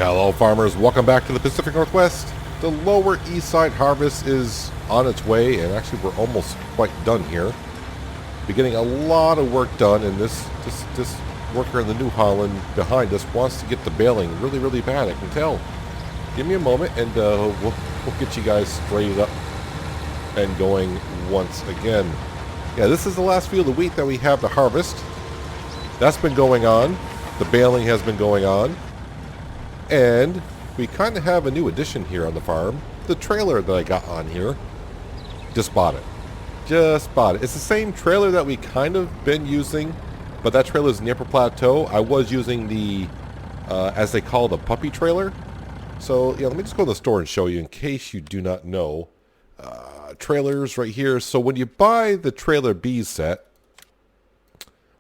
Hello farmers, welcome back to the Pacific Northwest. The Lower East Side harvest is on its way, and actually we're almost quite done here. We're getting a lot of work done, and this worker in the New Holland behind us wants to get the baling really bad, I can tell. Give me a moment and we'll get you guys straightened up and going once again. Yeah, this is the last field of wheat that we have to harvest. That's been going on. The baling has been going on. And we kind of have a new addition here on the farm. The trailer that I got on here. Just bought it. Just bought it. It's the same trailer that we kind of been using, but that trailer is in the upper plateau. I was using the, as they call the puppy trailer. So, yeah, let me just go to the store and show you in case you do not know. Trailers right here. So when you buy the Trailer B set,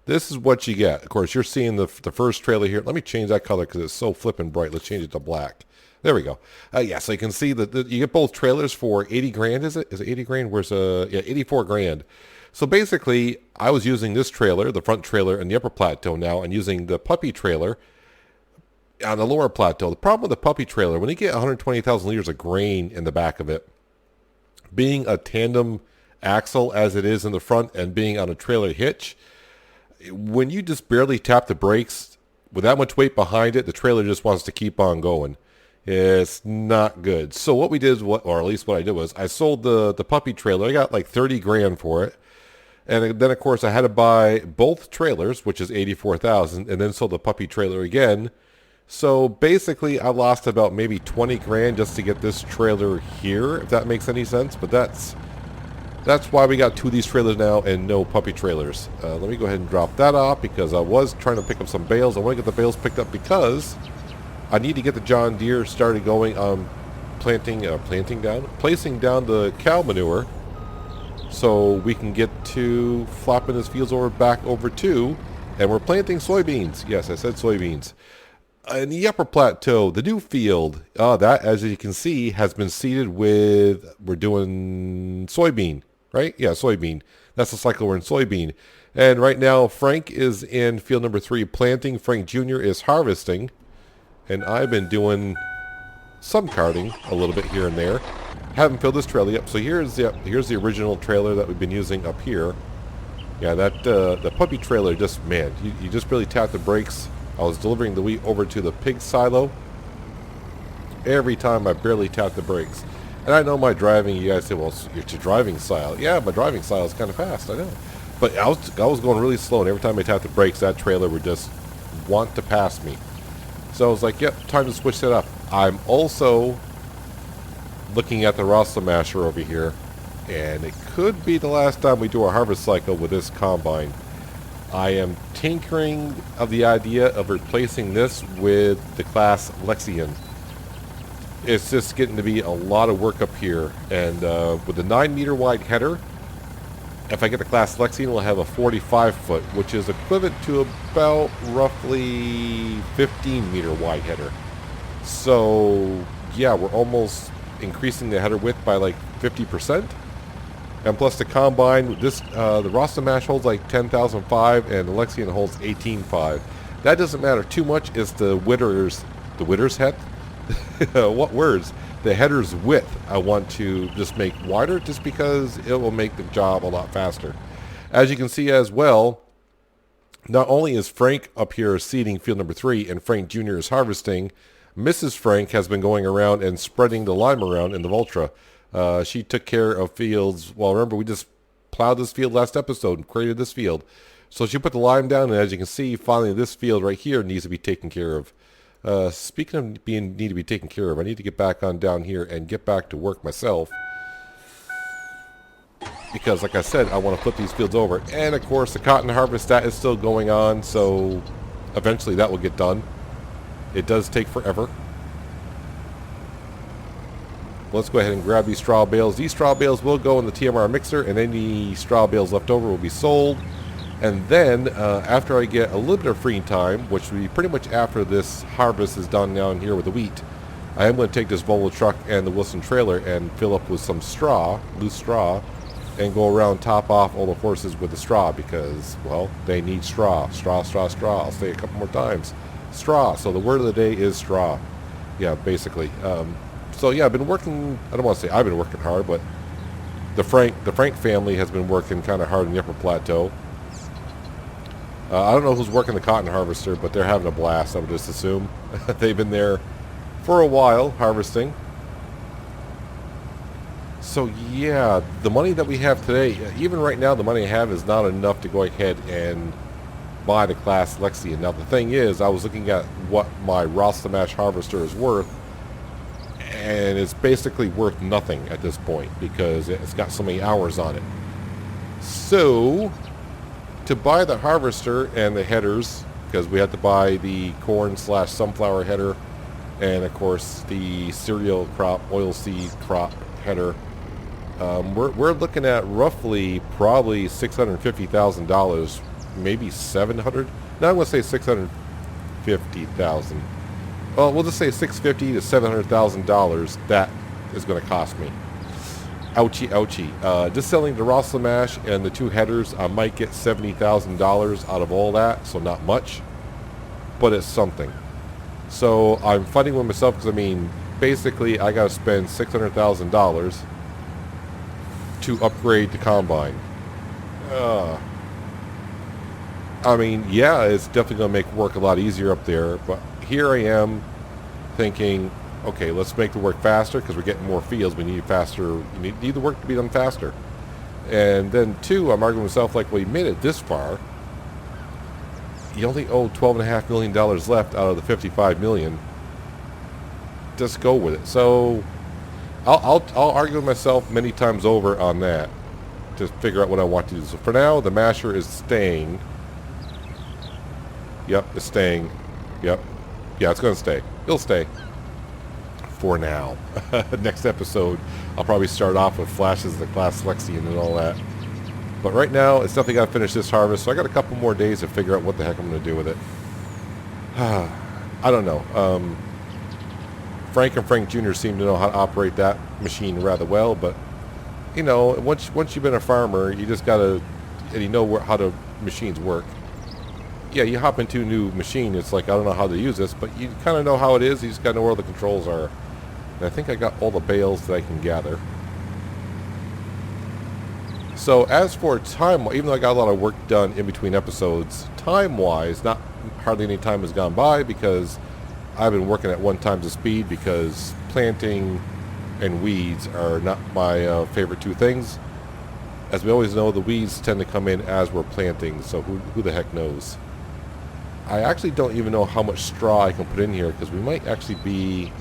this is what you get. Of course, you're seeing the first trailer here. Let me change that color because it's so flippin' bright. Let's change it to black. There we go. Yeah, so you can see that you get both trailers for 80 grand, is it? Is it 80 grand? Where's yeah, 84 grand. So basically, I was using this trailer, the front trailer, in the upper plateau now, and using the puppy trailer on the lower plateau. The problem with the puppy trailer, when you get 120,000 liters of grain in the back of it, being a tandem axle as it is in the front and being on a trailer hitch, when you just barely tap the brakes with that much weight behind it, the trailer just wants to keep on going. It's not good. So what we did, or at least what I did was, I sold the puppy trailer. I got like 30 grand for it. And then, of course, I had to buy both trailers, which is 84,000, and then sold the puppy trailer again. So basically, I lost about maybe 20 grand just to get this trailer here, if that makes any sense. But that's why we got two of these trailers now and no puppy trailers. Let me go ahead and drop that off because I was trying to pick up some bales. I want to get the bales picked up because I need to get the John Deere started going on placing down the cow manure so we can get to flopping this fields back over to, and we're planting soybeans. Yes, I said soybeans. In the upper plateau, the new field, that, as you can see, has been seeded with, we're doing soybean. Right? Yeah, soybean. That's the cycle we're in, soybean. And right now, Frank is in field number 3 planting. Frank Jr. is harvesting. And I've been doing some carting a little bit here and there. Haven't filled this trailer yet. So here's the original trailer that we've been using up here. Yeah, that the puppy trailer just, man, you just barely tap the brakes. I was delivering the wheat over to the pig silo. Every time I barely tap the brakes. And I know my driving, you guys say, well, it's your driving style. Yeah, my driving style is kind of fast, I know. But I was going really slow, and every time I tapped the brakes, that trailer would just want to pass me. So I was like, yep, time to switch that up. I'm also looking at the Rosla masher over here, and it could be the last time we do a harvest cycle with this combine. I am tinkering of the idea of replacing this with the class Lexion. It's just getting to be a lot of work up here, and with the 9-meter wide header, if I get the class Lexion, we'll have a 45-foot, which is equivalent to about roughly 15-meter wide header. So yeah, we're almost increasing the header width by like 50%. And plus the combine, this the Rasta Mash holds like 10,005 and the Lexion holds 18.5. That doesn't matter too much. It's the widder's head. What words? The header's width I want to just make wider just because it will make the job a lot faster. As you can see as well, not only is Frank up here seeding field number 3 and Frank Jr. is harvesting, Mrs. Frank has been going around and spreading the lime around in the Vultra. She took care of fields. Well, remember, we just plowed this field last episode and created this field. So she put the lime down, and as you can see, finally this field right here needs to be taken care of. Speaking of need to be taken care of, I need to get back on down here and get back to work myself. Because, like I said, I want to flip these fields over. And, of course, the cotton harvest, that is still going on, so eventually that will get done. It does take forever. Let's go ahead and grab these straw bales. These straw bales will go in the TMR mixer, and any straw bales left over will be sold. And then, after I get a little bit of free time, which will be pretty much after this harvest is done down here with the wheat, I am going to take this Volvo truck and the Wilson trailer and fill up with some straw, loose straw, and go around top off all the horses with the straw because, well, they need straw. Straw, straw, straw. I'll say it a couple more times. Straw. So the word of the day is straw. Yeah, basically. So yeah, I've been working. I don't want to say I've been working hard, but the Frank family has been working kind of hard in the Upper Plateau. I don't know who's working the cotton harvester, but they're having a blast. I would just assume they've been there for a while harvesting. So yeah, the money that we have today, even right now, the money I have is not enough to go ahead and buy the Class Lexian. Now the thing is, I was looking at what my Rostamash harvester is worth, and it's basically worth nothing at this point because it's got so many hours on it. So to buy the harvester and the headers, because we had to buy the corn slash sunflower header, and of course the cereal crop, oilseed crop header, we're looking at roughly probably $650,000, maybe 700. Now I'm going to say 650,000. Well, we'll just say 650 to $700,000. That is going to cost me. Ouchie, ouchie. Just selling the Rosslamash and the two headers, I might get $70,000 out of all that, so not much, but it's something. So I'm fighting with myself because, I mean, basically I got to spend $600,000 to upgrade the combine. I mean, yeah, it's definitely going to make work a lot easier up there, but here I am thinking, okay, let's make the work faster because we're getting more fields. We need faster. You need the work to be done faster. And then, two, I'm arguing with myself like, well, you made it this far. You only owe $12.5 million left out of the $55 million. Just go with it. So I'll argue with myself many times over on that to figure out what I want to do. So for now, the masher is staying. Yep, it's staying. Yep. Yeah, it's going to stay. It'll stay. For now. Next episode, I'll probably start off with flashes of the Class Lexian and all that. But right now, it's definitely got to finish this harvest, so I got a couple more days to figure out what the heck I'm going to do with it. I don't know. Frank and Frank Jr. seem to know how to operate that machine rather well, but, you know, once you've been a farmer, you just got to, and you know how the machines work. Yeah, you hop into a new machine, it's like, I don't know how to use this, but you kind of know how it is, you just got to know where the controls are. And I think I got all the bales that I can gather. So as for time, even though I got a lot of work done in between episodes, time-wise, not hardly any time has gone by because I've been working at 1 times the speed because planting and weeds are not my favorite two things. As we always know, the weeds tend to come in as we're planting, so who the heck knows? I actually don't even know how much straw I can put in here because we might actually be...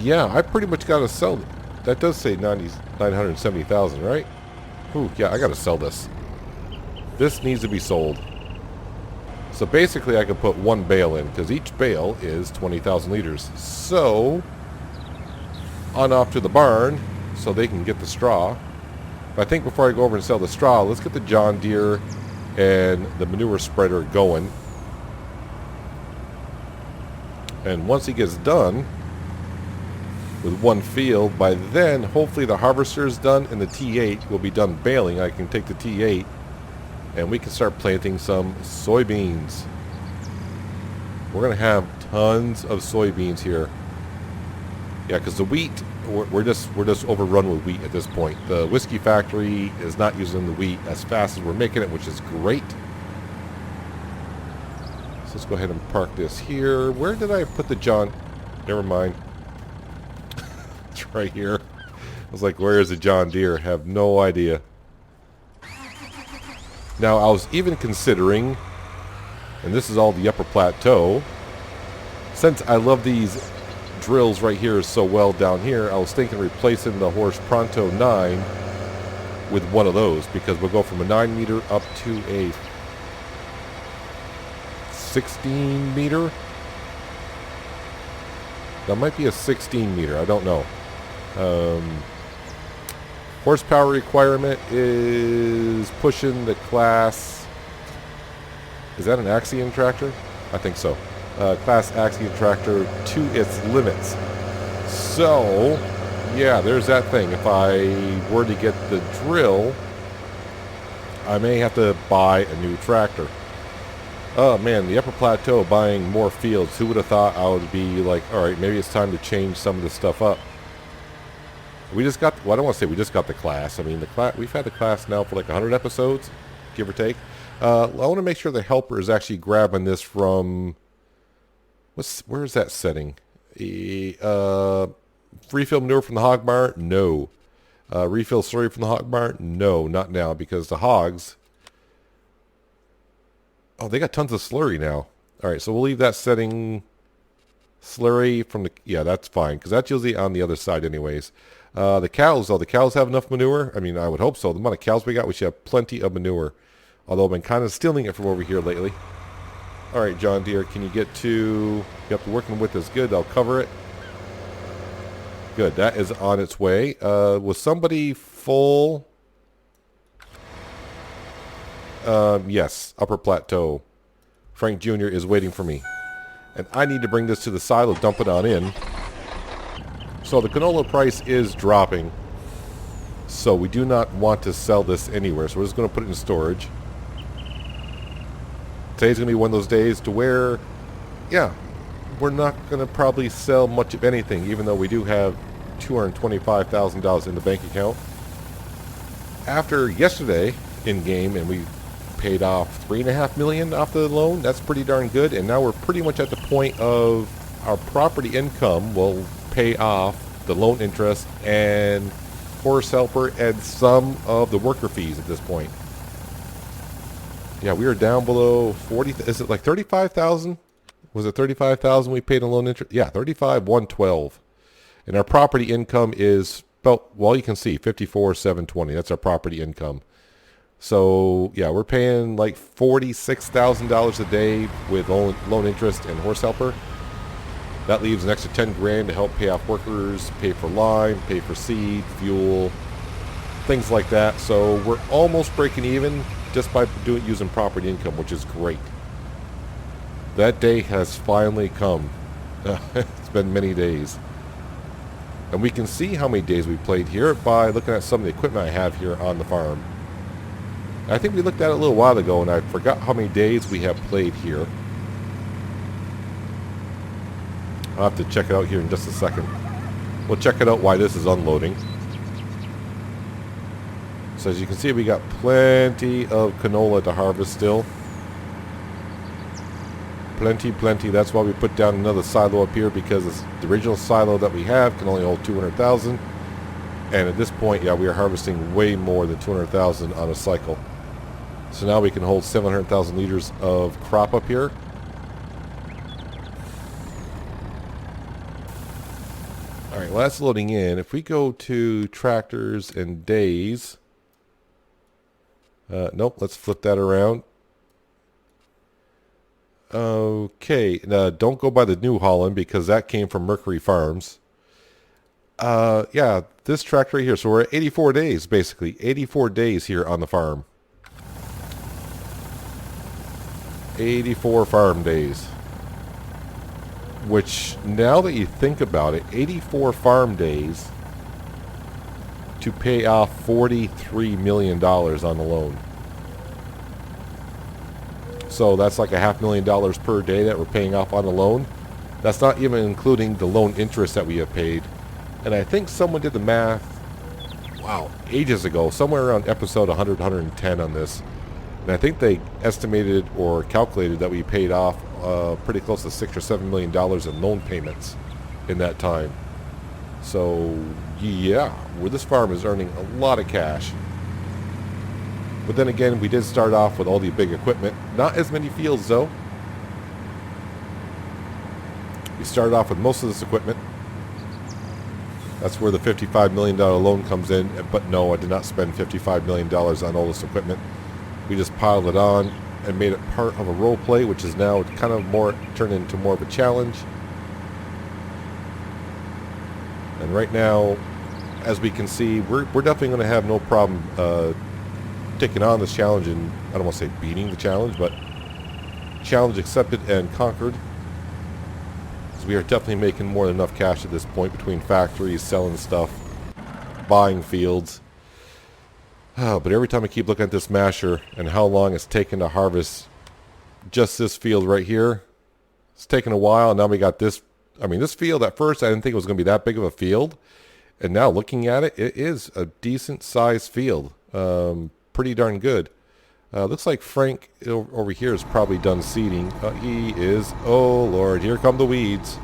yeah, I pretty much got to sell it. That does say 970,000, right? Ooh, yeah, I got to sell this. This needs to be sold. So basically I could put 1 bale in because each bale is 20,000 liters. So, on off to the barn so they can get the straw. But I think before I go over and sell the straw, let's get the John Deere and the manure spreader going. And once he gets done with 1 field, by then hopefully the harvester is done and the T8 will be done baling. I can take the T8 and we can start planting some soybeans. We're going to have tons of soybeans here. Yeah, because the wheat, we're just overrun with wheat at this point. The whiskey factory is not using the wheat as fast as we're making it, which is great. So let's go ahead and park this here. Where did I put the John? Never mind. It's right here. I was like, where is the John Deere? Have no idea. Now, I was even considering, and this is all the Upper Plateau, since I love these drills right here so well down here, I was thinking replacing the Horse Pronto 9 with one of those, because we'll go from a 9 meter up to a 16 meter. That might be a 16 meter, I don't know. Horsepower requirement is pushing the class... Is that an Axion tractor? I think so. Class Axion tractor to its limits. So, yeah, there's that thing. If I were to get the drill, I may have to buy a new tractor. Oh man, the upper plateau buying more fields. Who would have thought I would be like, all right, maybe it's time to change some of this stuff up. We just got, well, I don't want to say we just got the class. I mean, the class, we've had the class now for like 100 episodes, give or take. I want to make sure the helper is actually grabbing this from, where is that setting? Refill manure from the hog barn? No. Refill slurry from the hog barn? No, not now, because the hogs, oh, they got tons of slurry now. All right, so we'll leave that setting slurry from the, yeah, that's fine, because that's usually on the other side anyways. The cows, though, the cows have enough manure? I mean, I would hope so. The amount of cows we got, we should have plenty of manure. Although I've been kind of stealing it from over here lately. All right, John Deere, can you get to, yep, the working width is good. I'll cover it. Good, that is on its way. Was somebody full? Yes, upper plateau. Frank Jr. is waiting for me. And I need to bring this to the silo, dump it on in. So the canola price is dropping. So we do not want to sell this anywhere. So we're just going to put it in storage. Today's going to be one of those days to where, yeah, we're not going to probably sell much of anything, even though we do have $225,000 in the bank account. After yesterday in game, and we paid off $3.5 million off the loan, that's pretty darn good. And now we're pretty much at the point of our property income will pay off the loan interest and horse helper and some of the worker fees at this point. Yeah, we are down below 40. Is it like 35,000? Was it 35,000 we paid in loan interest? Yeah, 35,112. And our property income is about, well, you can see 54,720. That's our property income. So yeah, we're paying like $46,000 a day with loan interest and horse helper. That leaves an extra 10 grand to help pay off workers, pay for lime, pay for seed, fuel, things like that. So we're almost breaking even just by using property income, which is great. That day has finally come. It's been many days. And we can see how many days we played here by looking at some of the equipment I have here on the farm. I think we looked at it a little while ago, and I forgot how many days we have played here. I'll have to check it out here in just a second. We'll check it out while this is unloading. So as you can see, we got plenty of canola to harvest still. Plenty. That's why we put down another silo up here, because the original silo that we have can only hold 200,000. And at this point, yeah, we are harvesting way more than 200,000 on a cycle. So now we can hold 700,000 liters of crop up here. All right, well, that's loading in. If we go to tractors and days, nope, let's flip that around. Okay, now don't go by the New Holland, because that came from Mercury Farms. Yeah, this tractor right here. So we're at 84 days, basically. 84 days here on the farm. 84 farm days. Which, now that you think about it, 84 farm days to pay off $43 million on the loan. So that's like $500,000 per day that we're paying off on the loan. That's not even including the loan interest that we have paid. And I think someone did the math, wow, ages ago, somewhere around episode 100, 110 on this. And I think they estimated or calculated that we paid off pretty close to $6 or $7 million in loan payments in that time. So yeah, this farm is earning a lot of cash. But then again, we did start off with all the big equipment. Not as many fields though. We started off with most of this equipment. That's where the $55 million loan comes in. But no, I did not spend $55 million on all this equipment. We just piled it on and made it part of a role play, which is now kind of more turned into more of a challenge. And right now, as we can see, we're definitely going to have no problem taking on this challenge, and I don't want to say beating the challenge, but challenge accepted and conquered. So we are definitely making more than enough cash at this point between factories, selling stuff, buying fields. But every time I keep looking at this masher and how long it's taken to harvest just this field right here. It's taken a while, and now we got this. I mean, this field at first I didn't think it was going to be that big of a field, and now looking at it, it is a decent sized field. Pretty darn good. Looks like Frank over here is probably done seeding. He is. Oh Lord, here come the weeds.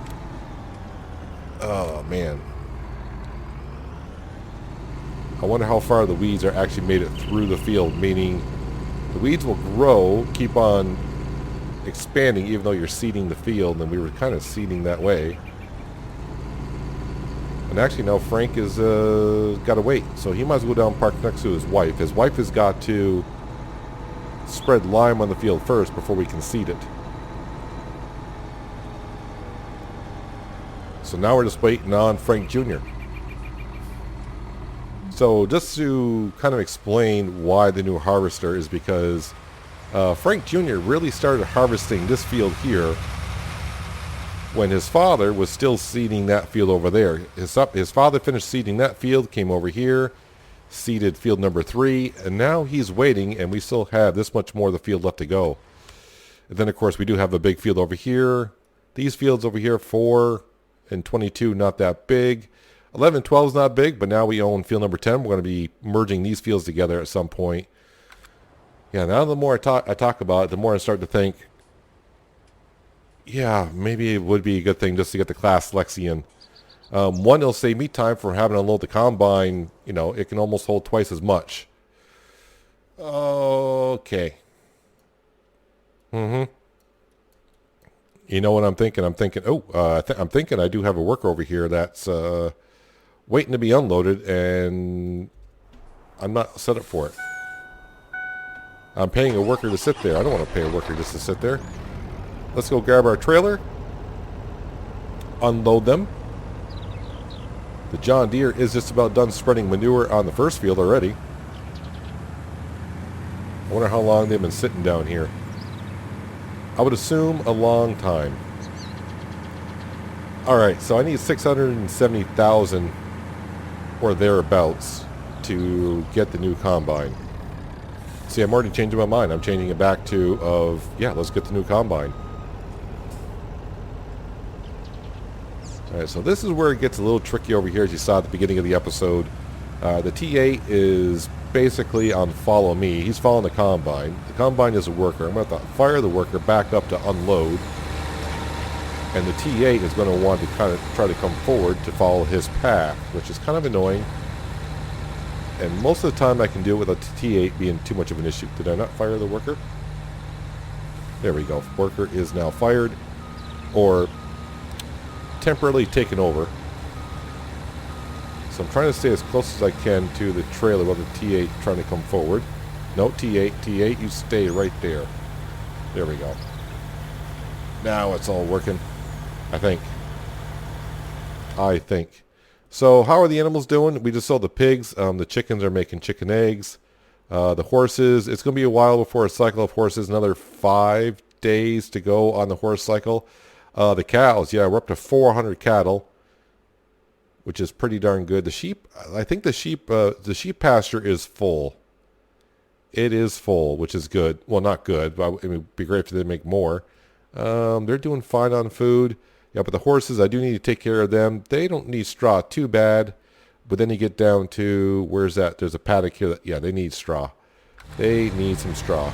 Oh man. I wonder how far the weeds are actually made it through the field, meaning the weeds will grow, keep on expanding even though you're seeding the field, and we were kind of seeding that way. And actually now Frank is got to wait, so he might as well go down and park next to his wife. His wife has got to spread lime on the field first before we can seed it. So now we're just waiting on Frank Jr. So just to kind of explain why the new harvester is because Frank Jr. really started harvesting this field here when his father was still seeding that field over there. His father finished seeding that field, came over here, seeded field number 3, and now he's waiting, and we still have this much more of the field left to go. And then, of course, we do have a big field over here. These fields over here, 4 and 22, not that big. 11 and 12 is not big, but now we own field number 10. We're going to be merging these fields together at some point. Yeah, now the more I talk about it, the more I start to think, yeah, maybe it would be a good thing just to get the class Lexian. One, it'll save me time for having to unload the combine. You know, it can almost hold twice as much. Okay. You know what I'm thinking? I'm thinking, I'm thinking I do have a worker over here that's waiting to be unloaded, and I'm not set up for it. I'm paying a worker to sit there. I don't want to pay a worker just to sit there. Let's go grab our trailer, unload them. The John Deere is just about done spreading manure on the first field already. I wonder how long they've been sitting down here. I would assume a long time. Alright, so I need 670,000 or thereabouts to get the new combine. See, I'm already changing my mind. I'm changing it back to yeah, let's get the new combine. Alright, so this is where it gets a little tricky over here, as you saw at the beginning of the episode. The T8 is basically on follow me. He's following the combine. The combine is a worker. I'm going to fire the worker back up to unload. And the T8 is going to want to kind of try to come forward to follow his path, which is kind of annoying. And most of the time I can do it without the T8 being too much of an issue. Did I not fire the worker? There we go. Worker is now fired, or temporarily taken over. So I'm trying to stay as close as I can to the trailer while the T8 trying to come forward. No, T8, you stay right there. There we go. Now it's all working, I think. So how are the animals doing? We just sold the pigs. The chickens are making chicken eggs. The horses, it's going to be a while before a cycle of horses. Another 5 days to go on the horse cycle. The cows, yeah, we're up to 400 cattle, which is pretty darn good. The sheep, I think the sheep pasture is full. It is full, which is good. Well, not good, but it would be great if they make more. They're doing fine on food. Yeah, but the horses, I do need to take care of them. They don't need straw too bad. But then you get down to, where's that? There's a paddock here. Yeah, they need straw. They need some straw.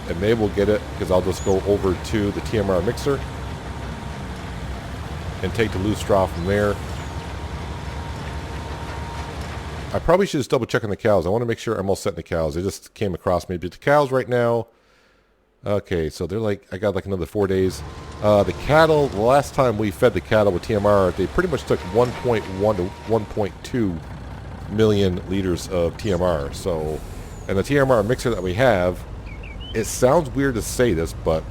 And they will get it, because I'll just go over to the TMR mixer and take the loose straw from there. I probably should just double check on the cows. I want to make sure I'm all set in the cows. They just came across me. But the cows right now, okay, so they're like, I got like another 4 days. The cattle, the last time we fed the cattle with TMR, they pretty much took 1.1 to 1.2 million liters of TMR. So, and the TMR mixer that we have, it sounds weird to say this, but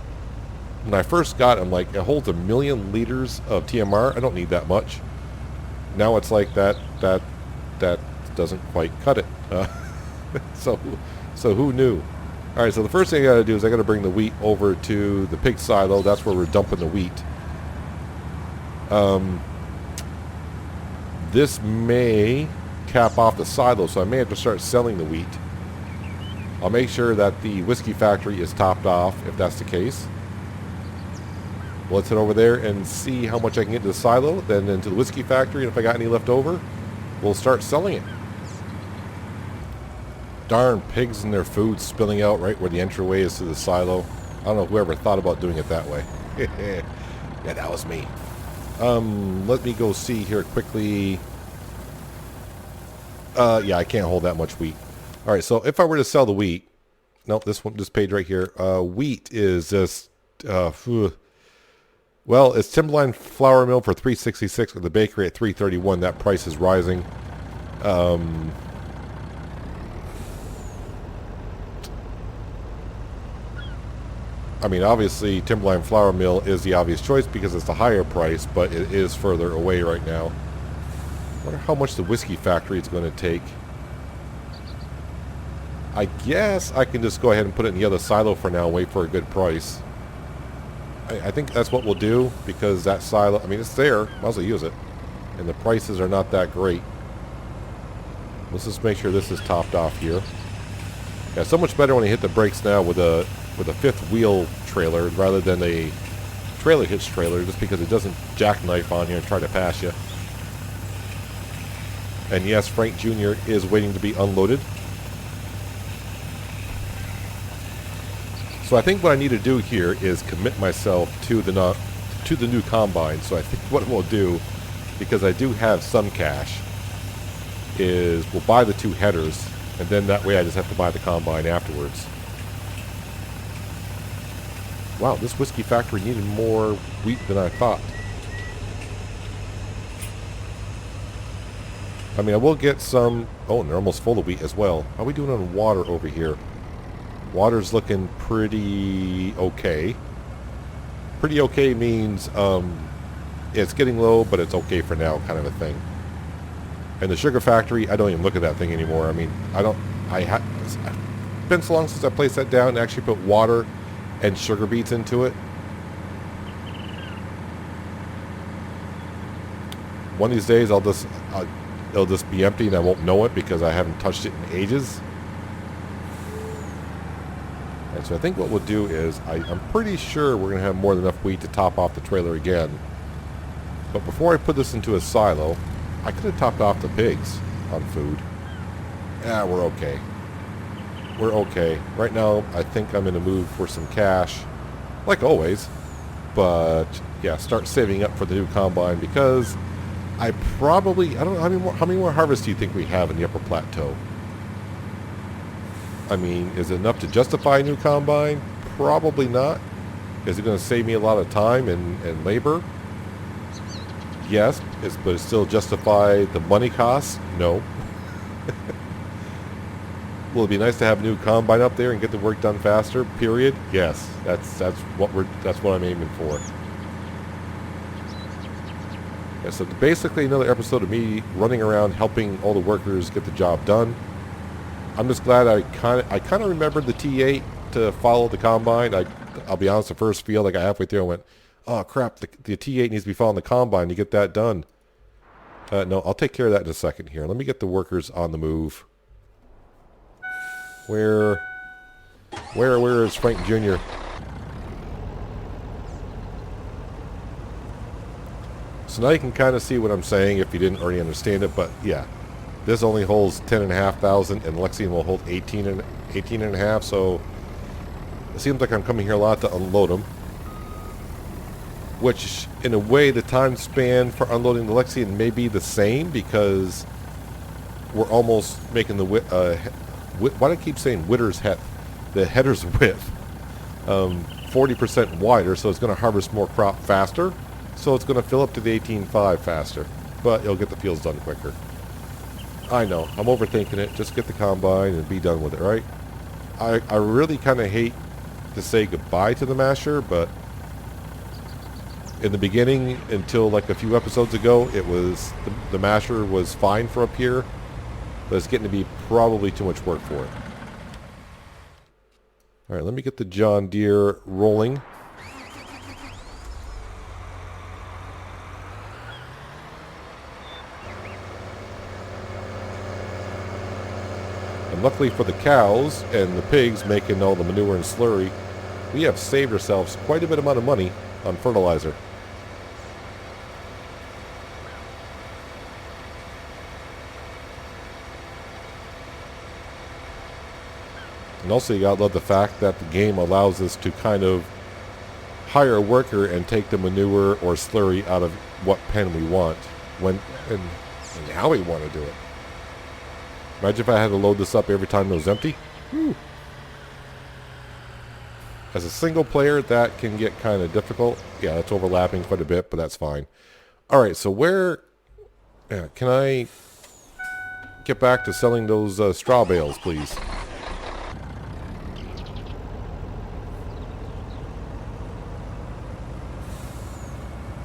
when I first got it, I'm like, it holds 1 million liters of TMR. I don't need that much. Now it's like that doesn't quite cut it. So who knew? All right, so the first thing I got to do is I got to bring the wheat over to the pig silo. That's where we're dumping the wheat. This may cap off the silo, so I may have to start selling the wheat. I'll make sure that the whiskey factory is topped off if that's the case. Let's head over there and see how much I can get into the silo, then into the whiskey factory, and if I got any left over, we'll start selling it. Darn pigs and their food spilling out right where the entryway is to the silo. I don't know whoever thought about doing it that way. Yeah, that was me. Let me go see here quickly. Yeah, I can't hold that much wheat. All right, so if I were to sell the wheat, nope, this page right here. Wheat is just, well, it's Timberline flour mill for $3.66 with the bakery at $3.31. That price is rising. I mean, obviously, Timberline flour mill is the obvious choice because it's the higher price, but it is further away right now. I wonder how much the whiskey factory is going to take. I guess I can just go ahead and put it in the other silo for now and wait for a good price. I think that's what we'll do because that silo, I mean, it's there. Might as well use it. And the prices are not that great. Let's just make sure this is topped off here. Yeah, so much better when you hit the brakes now with a fifth wheel trailer rather than a trailer hitch trailer, just because it doesn't jackknife on here and try to pass you. And yes, Frank Jr. is waiting to be unloaded. So I think what I need to do here is commit myself to the new combine. So I think what we'll do, because I do have some cash, is we'll buy the 2 headers, and then that way I just have to buy the combine afterwards. Wow, this whiskey factory needed more wheat than I thought. I mean, I will get some... Oh, and they're almost full of wheat as well. How are we doing on water over here? Water's looking pretty okay. Pretty okay means it's getting low, but it's okay for now kind of a thing. And the sugar factory, I don't even look at that thing anymore. I mean, it's been so long since I placed that down and actually put water and sugar beets into it. One of these days it'll just be empty and I won't know it because I haven't touched it in ages. And so I think what we'll do is, I'm pretty sure we're going to have more than enough wheat to top off the trailer again. But before I put this into a silo, I could have topped off the pigs on food. Yeah, we're okay. We're okay. Right now, I think I'm in a mood for some cash, like always. But yeah, start saving up for the new combine because I don't know, how many more harvests do you think we have in the upper plateau? I mean, is it enough to justify a new combine? Probably not. Is it going to save me a lot of time and labor? Yes, but it still justify the money costs? No. Will it be nice to have a new combine up there and get the work done faster? Period. Yes, that's what I'm aiming for. Yeah, so basically another episode of me running around helping all the workers get the job done. I'm just glad I kind of remembered the T8 to follow the combine. I'll be honest, the first field I got halfway through and went, oh crap, the T8 needs to be following the combine to get that done. No, I'll take care of that in a second here. Let me get the workers on the move. Where is Frank Jr.? So now you can kind of see what I'm saying if you didn't already understand it, but yeah. This only holds 10,500 and Lexington will hold 18.5, so it seems like I'm coming here a lot to unload them. Which, in a way, the time span for unloading the Lexington may be the same because we're almost making the why do I keep saying the header's width 40% wider, so it's going to harvest more crop faster, so it's going to fill up to the 18.5 faster, but it'll get the fields done quicker. I know, I'm overthinking it. Just get the combine and be done with it, right? I really kind of hate to say goodbye to the masher, but in the beginning, until like a few episodes ago, it was the masher was fine for up here, but it's getting to be probably too much work for it. All right, let me get the John Deere rolling. And luckily for the cows and the pigs making all the manure and slurry, we have saved ourselves quite a bit amount of money on fertilizer. And also you gotta love the fact that the game allows us to kind of hire a worker and take the manure or slurry out of what pen we want, when and how we want to do it. Imagine if I had to load this up every time it was empty. Whew. As a single player, that can get kind of difficult. Yeah, that's overlapping quite a bit, but that's fine. Alright, so where can I get back to selling those straw bales, please?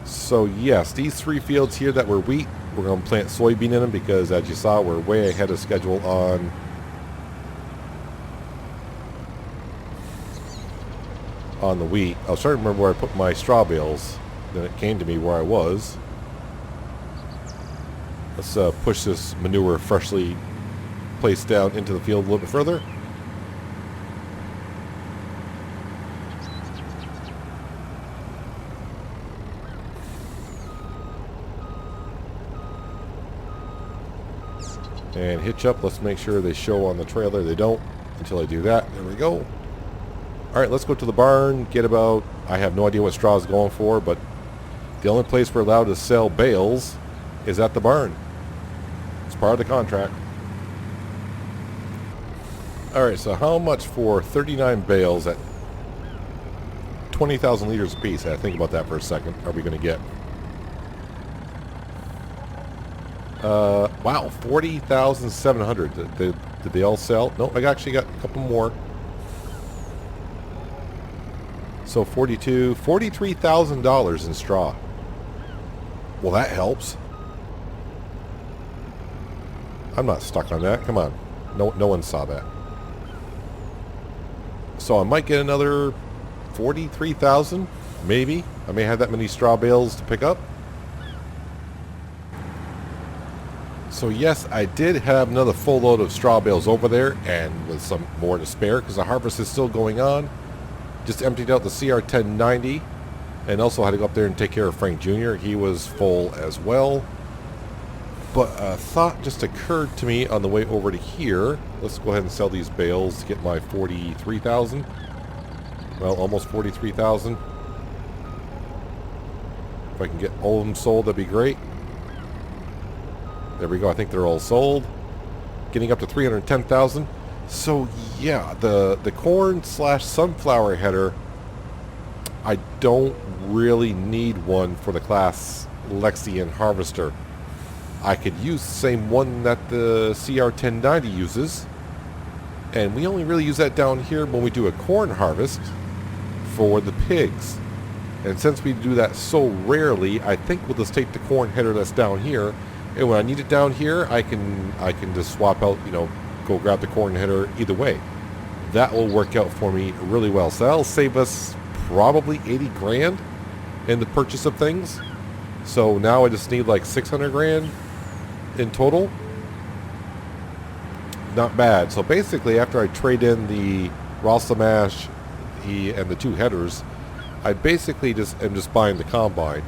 So yes, these 3 fields here that were wheat, we're going to plant soybean in them because, as you saw, we're way ahead of schedule on the wheat. I was trying to remember where I put my straw bales. Then it came to me where I was. Let's push this manure freshly placed down into the field a little bit further. And hitch up. Let's make sure they show on the trailer. They don't until I do that. There we go. Alright, let's go to the barn. Get about, I have no idea what straw is going for, but the only place we're allowed to sell bales is at the barn. It's part of the contract. Alright, so how much for 39 bales at 20,000 liters apiece? I think about that for a second. Are we going to get? Wow, 40,700. Did they all sell? No, I actually got a couple more. So $43,000 in straw. Well, that helps. I'm not stuck on that. Come on. No one saw that. So I might get another 43,000, maybe. I may have that many straw bales to pick up. So yes, I did have another full load of straw bales over there, and with some more to spare because the harvest is still going on. Just emptied out the CR1090, and also had to go up there and take care of Frank Jr. He was full as well. But a thought just occurred to me on the way over to here. Let's go ahead and sell these bales to get my 43,000. Well, almost 43,000. If I can get all of them sold, that'd be great. There we go. I think they're all sold. Getting up to 310,000. So yeah, the corn / sunflower header, I don't really need one for the class Lexian harvester. I could use the same one that the CR1090 uses, and we only really use that down here when we do a corn harvest for the pigs. And since we do that so rarely, I think we'll just take the corn header that's down here, and when I need it down here, I can just swap out, go grab the corn header either way. That will work out for me really well. So that'll save us probably 80 grand in the purchase of things. So now I just need like 600 grand in total. Not bad. So basically, after I trade in the Rasa mash and the 2 headers, I basically am just buying the combine.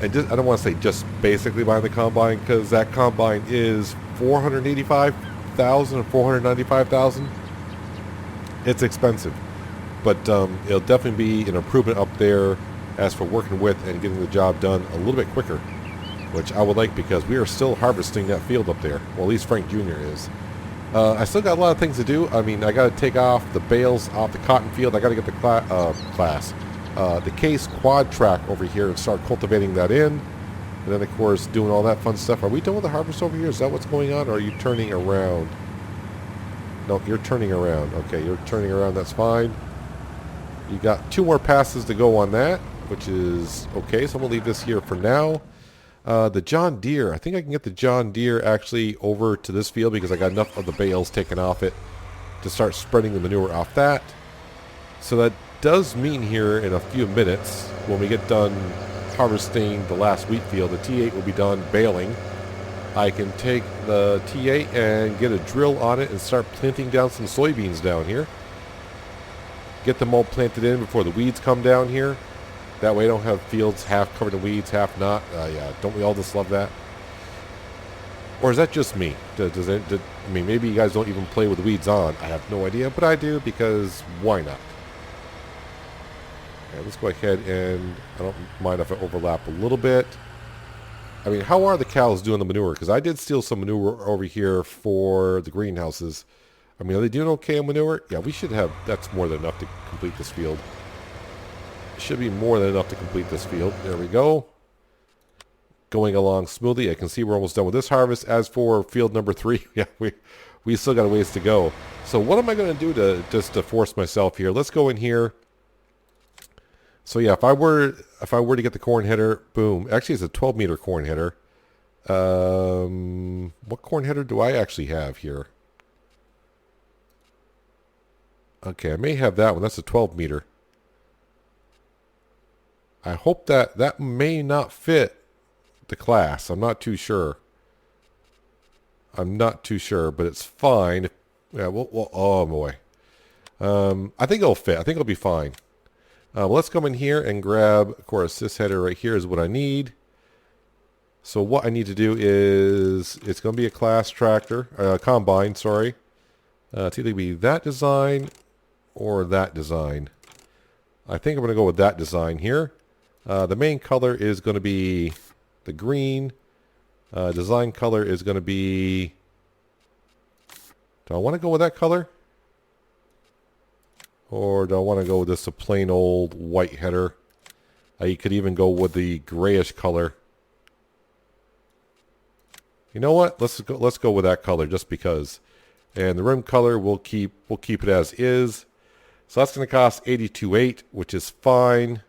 And I don't want to say just basically buying the combine, because that combine is $485,000 or $495,000. It's expensive, but it'll definitely be an improvement up there as for working with and getting the job done a little bit quicker, which I would like, because we are still harvesting that field up there. Well, at least Frank Jr. is. I still got a lot of things to do. I mean, I got to take off the bales off the cotton field. I got to get the case quad track over here and start cultivating that in. And then, of course, doing all that fun stuff. Are we done with the harvest over here? Is that what's going on? Or are you turning around? No, you're turning around. Okay, you're turning around. That's fine. You got 2 more passes to go on that, which is okay. So I'm going to leave this here for now. The John Deere. I think I can get the John Deere actually over to this field, because I got enough of the bales taken off it to start spreading the manure off that. So that does mean here in a few minutes, when we get done harvesting the last wheat field, the T8 will be done baling, I can take the T8 and get a drill on it and start planting down some soybeans down here. Get them all planted in before the weeds come down here. That way I don't have fields half covered in weeds, half not. Yeah, don't we all just love that? Or is that just me? I mean, maybe you guys don't even play with weeds on. I have no idea, but I do because why not? Okay, let's go ahead and I don't mind if I overlap a little bit. I mean, how are the cows doing the manure? Because I did steal some manure over here for the greenhouses. I mean, are they doing okay on manure? Yeah, we should have, that's more than enough to complete this field. Should be more than enough to complete this field. There we go. Going along smoothly. I can see we're almost done with this harvest. As for field number 3, yeah, we still got a ways to go. So what am I going to do to force myself here? Let's go in here. So yeah, if I were to get the corn header, boom. Actually, it's a 12-meter corn header. What corn header do I actually have here? Okay, I may have that one. That's a 12-meter. I hope that may not fit the class. I'm not too sure. But it's fine. Yeah, well, oh boy. I think it'll fit. I think it'll be fine. Let's come in here and grab, of course, this header right here is what I need. So what I need to do is, it's going to be a class tractor, combine, sorry. It's either be that design or that design. I think I'm going to go with that design here. The main color is going to be the green. Design color is going to be, do I want to go with that color? Or do I want to go with this a plain old white header? You could even go with the grayish color. You know what? Let's go with that color just because. And the rim color we'll keep it as is. So that's going to cost $82.8, which is fine.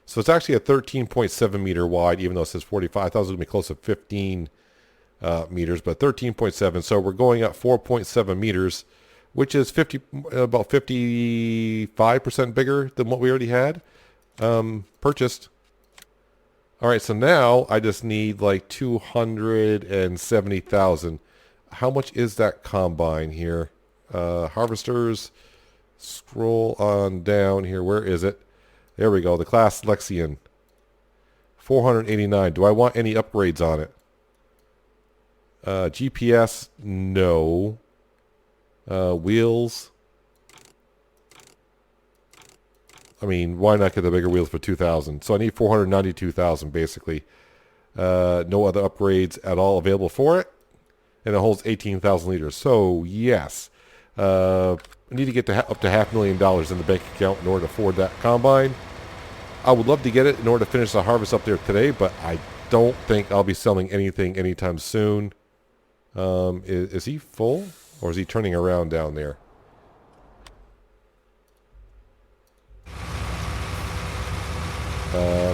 So it's actually a 13.7 meter wide, even though it says 45. I thought it was going to be close to 15 meters, but 13.7. So we're going up 4.7 meters, which is about 55% bigger than what we already had purchased. All right, so now I just need like 270,000. How much is that combine here? Harvesters, scroll on down here. Where is it? There we go, the class Lexion. 489. Do I want any upgrades on it? GPS, no. Wheels. I mean, why not get the bigger wheels for 2,000? So I need 492,000 basically. No other upgrades at all available for it. And it holds 18,000 liters. So yes, I need to get to up to $500,000 in the bank account in order to afford that combine. I would love to get it in order to finish the harvest up there today, but I don't think I'll be selling anything anytime soon. Is he full? Or is he turning around down there?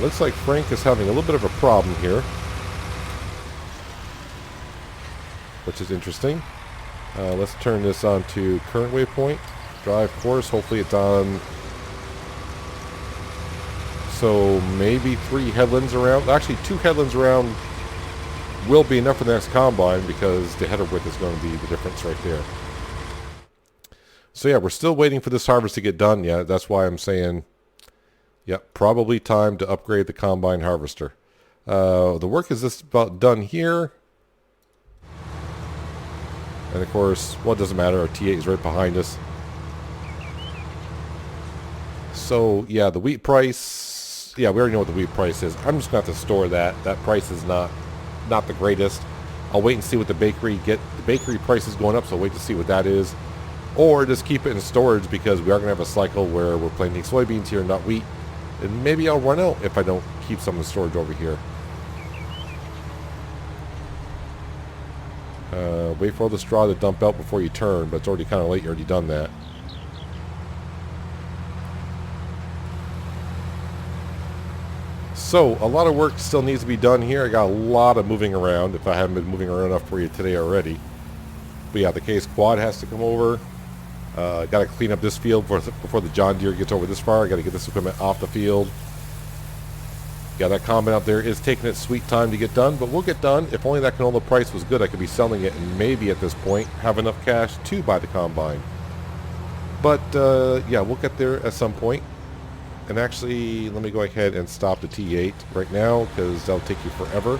Looks like Frank is having a little bit of a problem here, which is interesting. Let's turn this on to current waypoint. Drive course. Hopefully it's on. So maybe 3 headlands around. Actually, 2 headlands around will be enough for the next combine because the header width is going to be the difference right there. So yeah, we're still waiting for this harvest to get done. Yeah, that's why I'm saying, yep, probably time to upgrade the combine harvester. The work is just about done here. And of course, well, it doesn't matter. Our T8 is right behind us. So yeah, the wheat price. Yeah, we already know what the wheat price is. I'm just going to have to store that. That price is not the greatest. I'll wait and see what the bakery get. The bakery price is going up, so I'll wait to see what that is. Or just keep it in storage because we are going to have a cycle where we're planting soybeans here, not wheat. And maybe I'll run out if I don't keep some in storage over here. Wait for all the straw to dump out before you turn, but it's already kind of late. You already done that. So, a lot of work still needs to be done here. I got a lot of moving around, if I haven't been moving around enough for you today already. But yeah, the case quad has to come over. Got to clean up this field before the John Deere gets over this far. I got to get this equipment off the field. Yeah, that combine out there is taking its sweet time to get done, but we'll get done. If only that canola price was good, I could be selling it and maybe at this point have enough cash to buy the combine. But yeah, we'll get there at some point. And actually, let me go ahead and stop the T8 right now because that'll take you forever.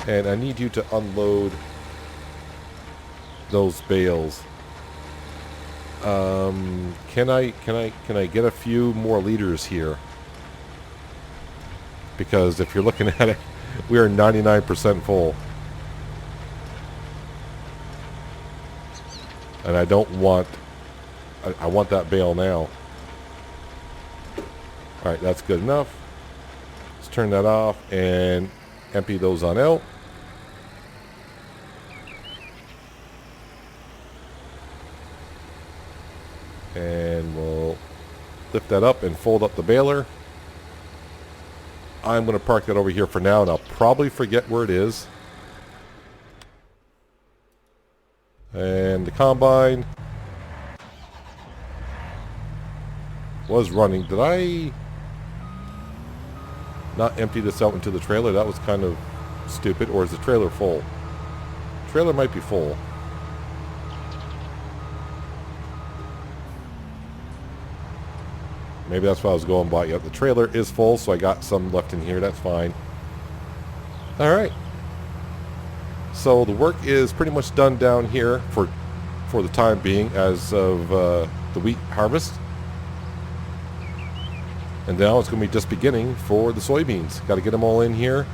And I need you to unload those bales. Can I get a few more liters here? Because if you're looking at it, we are 99% full. And I don't want... I want that bale now. Alright, that's good enough. Let's turn that off and empty those on out. And we'll lift that up and fold up the baler. I'm going to park that over here for now, and I'll probably forget where it is. And the combine was running. Did I not empty this out into the trailer? That was kind of stupid. Or is the trailer full? Trailer might be full. Maybe that's what I was going by. Yeah, the trailer is full, so I got some left in here. That's fine. Alright. So the work is pretty much done down here for the time being as of the wheat harvest. And now it's going to be just beginning for the soybeans. Got to get them all in here.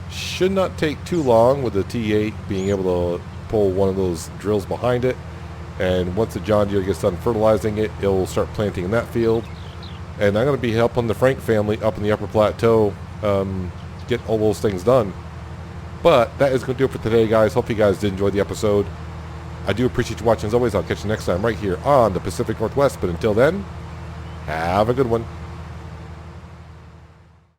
Should not take too long with the T8 being able to pull one of those drills behind it. And once the John Deere gets done fertilizing it, it'll start planting in that field. And I'm going to be helping the Frank family up in the Upper Plateau get all those things done. But that is going to do it for today, guys. Hope you guys did enjoy the episode. I do appreciate you watching as always. I'll catch you next time right here on the Pacific Northwest. But until then, have a good one.